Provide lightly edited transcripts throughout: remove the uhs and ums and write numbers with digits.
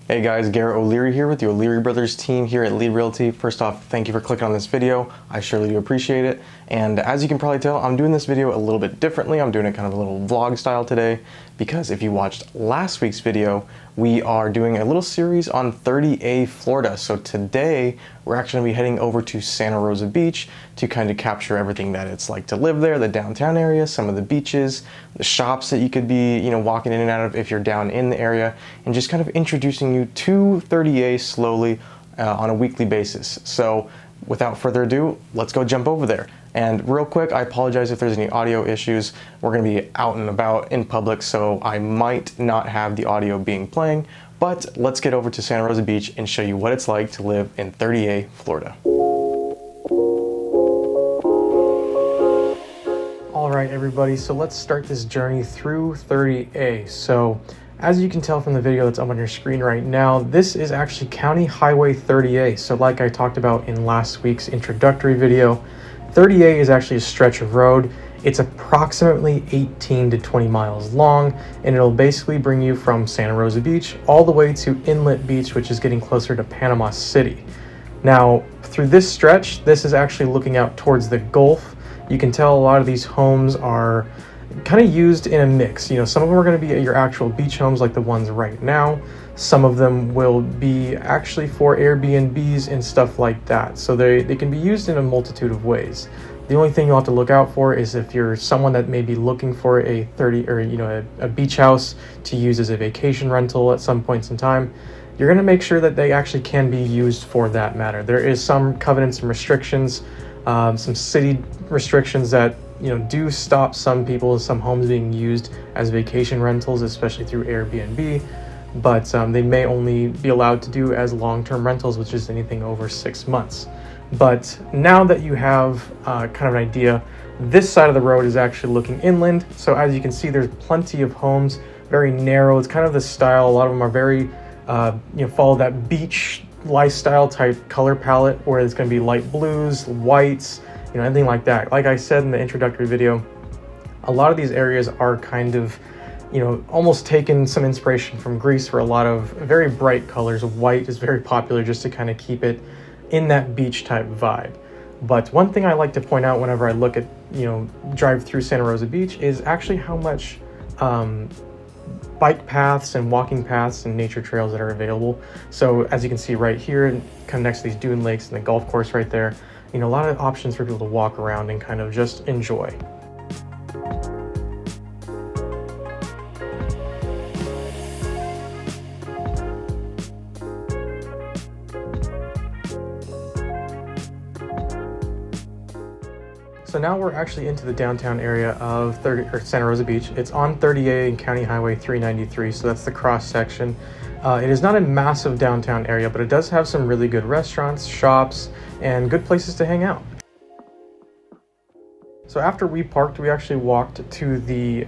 Hey guys, Garret O'Leary here with the O'Leary Brothers team here at Lead Realty. First off, thank you for clicking on this video. I surely do appreciate it. And as you can probably tell, I'm doing this video a little bit differently. I'm doing it kind of a little vlog style today because if you watched last week's video, we are doing a little series on 30A Florida. So today, we're actually gonna be heading over to Santa Rosa Beach to kind of capture everything that it's like to live there, the downtown area, some of the beaches, the shops that you could be, walking in and out of if you're down in the area, and just kind of introducing you to 30A slowly on a weekly basis. So without further ado, let's go jump over there. And real quick, I apologize if there's any audio issues. We're gonna be out and about in public, so I might not have the audio being playing, but let's get over to Santa Rosa Beach and show you what it's like to live in 30A, Florida. All right, everybody, so let's start this journey through 30A. So as you can tell from the video that's up on your screen right now, this is actually County Highway 30A. So like I talked about in last week's introductory video, 30A is actually a stretch of road. It's approximately 18 to 20 miles long, and it'll basically bring you from Santa Rosa Beach all the way to Inlet Beach, which is getting closer to Panama City. Now, through this stretch, this is actually looking out towards the Gulf. You can tell a lot of these homes are kind of used in a mix. Some of them are going to be your actual beach homes like the ones right now. Some of them will be actually for Airbnbs and stuff like that. So they can be used in a multitude of ways. The only thing you'll have to look out for is if you're someone that may be looking for a beach house to use as a vacation rental at some points in time, you're going to make sure that they actually can be used for that matter. There is some covenants and restrictions, some city restrictions that do stop some people, some homes being used as vacation rentals, especially through Airbnb, but they may only be allowed to do as long-term rentals, which is anything over 6 months. But now that you have kind of an idea, this side of the road is actually looking inland. So as you can see, there's plenty of homes, very narrow. It's kind of the style. A lot of them are very, follow that beach lifestyle type color palette, where it's going to be light blues, whites, anything like that. Like I said in the introductory video, a lot of these areas are kind of, almost taken some inspiration from Greece for a lot of very bright colors. White is very popular just to kind of keep it in that beach type vibe. But one thing I like to point out whenever I look at, drive through Santa Rosa Beach is actually how much bike paths and walking paths and nature trails that are available. So as you can see right here, kind of next to these dune lakes and the golf course right there, a lot of options for people to walk around and kind of just enjoy. So now we're actually into the downtown area of Santa Rosa Beach. It's on 30A and County Highway 393, so that's the cross section. It is not a massive downtown area, but it does have some really good restaurants, shops, and good places to hang out. So after we parked, we actually walked to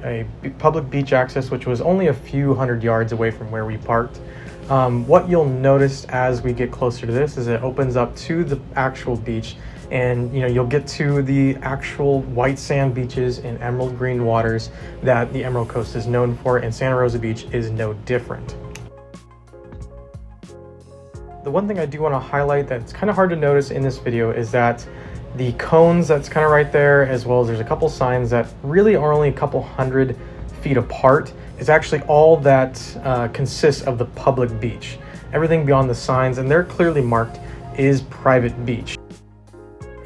a public beach access, which was only a few hundred yards away from where we parked. What you'll notice as we get closer to this is it opens up to the actual beach, and you'll get to the actual white sand beaches and emerald green waters that the Emerald Coast is known for, and Santa Rosa Beach is no different. The one thing I do want to highlight that's kind of hard to notice in this video is that the cones that's kind of right there, as well as there's a couple signs that really are only a couple 100 feet apart, is actually all that consists of the public beach. Everything beyond the signs, and they're clearly marked, is private beach.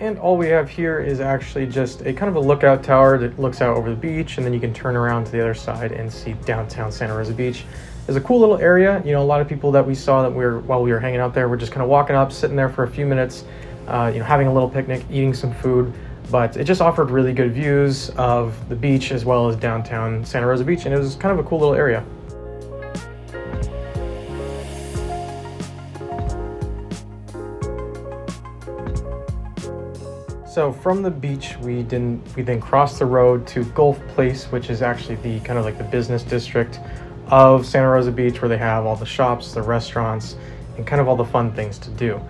And all we have here is actually just a kind of a lookout tower that looks out over the beach, and then you can turn around to the other side and see downtown Santa Rosa Beach. It's a cool little area. A lot of people that we saw while we were hanging out there were just kind of walking up, sitting there for a few minutes, having a little picnic, eating some food. But it just offered really good views of the beach as well as downtown Santa Rosa Beach, and it was kind of a cool little area. So from the beach, we then crossed the road to Gulf Place, which is actually the kind of like the business district of Santa Rosa Beach, where they have all the shops, the restaurants, and kind of all the fun things to do.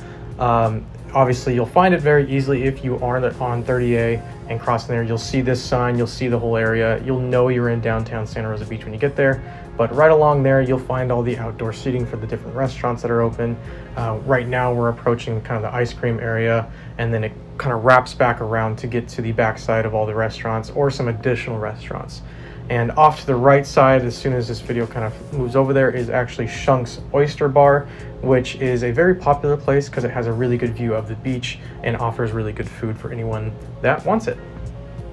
Obviously, you'll find it very easily if you are on 30A and crossing there. You'll see this sign, you'll see the whole area. You'll know you're in downtown Santa Rosa Beach when you get there. But right along there, you'll find all the outdoor seating for the different restaurants that are open. Right now, we're approaching kind of the ice cream area, and then it kind of wraps back around to get to the backside of all the restaurants or some additional restaurants. And off to the right side, as soon as this video kind of moves over there, is actually Shunk's Oyster Bar, which is a very popular place because it has a really good view of the beach and offers really good food for anyone that wants it.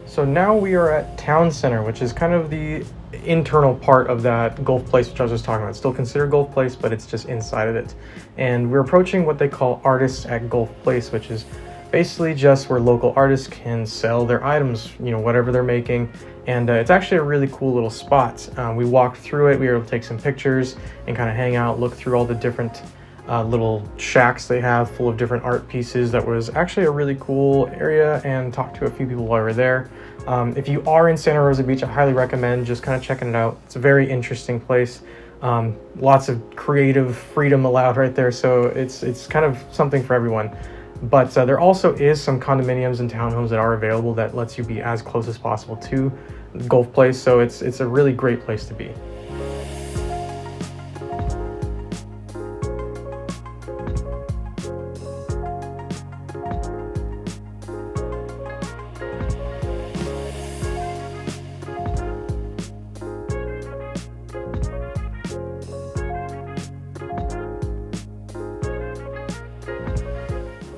So now we are at Town Center, which is kind of the internal part of that golf place which I was just talking about. It's still considered golf place, but it's just inside of it. And we're approaching what they call Artists at Golf Place, which is basically just where local artists can sell their items, you know, whatever they're making. And it's actually a really cool little spot. We walked through it, we were able to take some pictures and kind of hang out, look through all the different little shacks they have full of different art pieces. That was actually a really cool area, and talked to a few people while we were there. If you are in Santa Rosa Beach, I highly recommend just kind of checking it out. It's a very interesting place. Lots of creative freedom allowed right there, so it's kind of something for everyone. But there also is some condominiums and townhomes that are available that lets you be as close as possible to the golf place, so it's a really great place to be.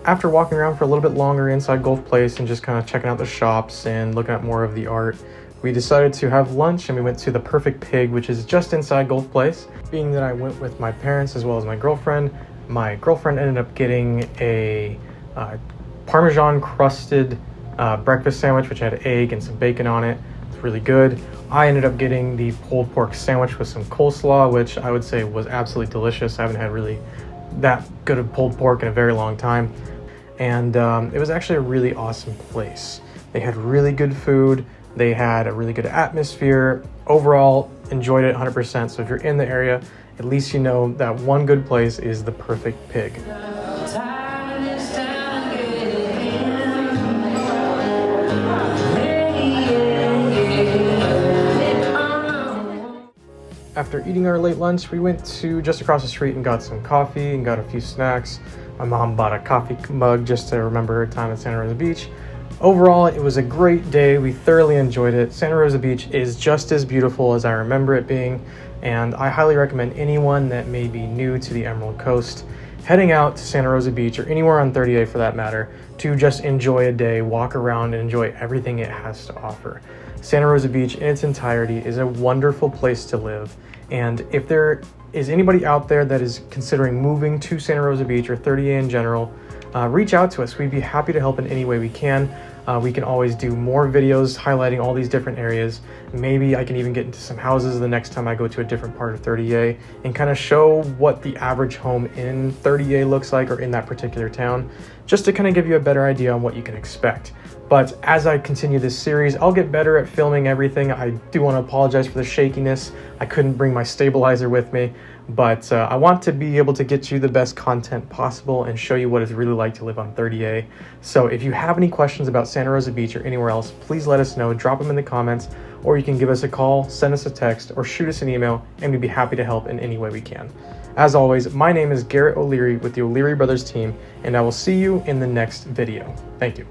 After walking around for a little bit longer inside Golf Place and just kind of checking out the shops and looking at more of the art, we decided to have lunch, and we went to the Perfect Pig, which is just inside Golf Place. Being that I went with my parents as well as my girlfriend ended up getting a Parmesan crusted breakfast sandwich, which had egg and some bacon on it. It's really good. I ended up getting the pulled pork sandwich with some coleslaw, which I would say was absolutely delicious. I haven't had really that good of pulled pork in a very long time. And it was actually a really awesome place. They had really good food. They had a really good atmosphere. Overall, enjoyed it 100%. So if you're in the area, at least you know that one good place is the Perfect Pig. After eating our late lunch, we went to just across the street and got some coffee and got a few snacks. My mom bought a coffee mug just to remember her time at Santa Rosa Beach. Overall, it was a great day. We thoroughly enjoyed it. Santa Rosa Beach is just as beautiful as I remember it being, and I highly recommend anyone that may be new to the Emerald Coast heading out to Santa Rosa Beach, or anywhere on 30A for that matter, to just enjoy a day, walk around, and enjoy everything it has to offer. Santa Rosa Beach in its entirety is a wonderful place to live, and if there is anybody out there that is considering moving to Santa Rosa Beach or 30A in general, reach out to us. We'd be happy to help in any way we can. We can always do more videos highlighting all these different areas. Maybe I can even get into some houses the next time I go to a different part of 30A and kind of show what the average home in 30A looks like, or in that particular town, just to kind of give you a better idea on what you can expect. But as I continue this series, I'll get better at filming everything. I do want to apologize for the shakiness. I couldn't bring my stabilizer with me, but I want to be able to get you the best content possible and show you what it's really like to live on 30A. So if you have any questions about Santa Rosa Beach or anywhere else, please let us know. Drop them in the comments, or you can give us a call, send us a text, or shoot us an email, and we'd be happy to help in any way we can. As always, my name is Garrett O'Leary with the O'Leary Brothers team, and I will see you in the next video. Thank you.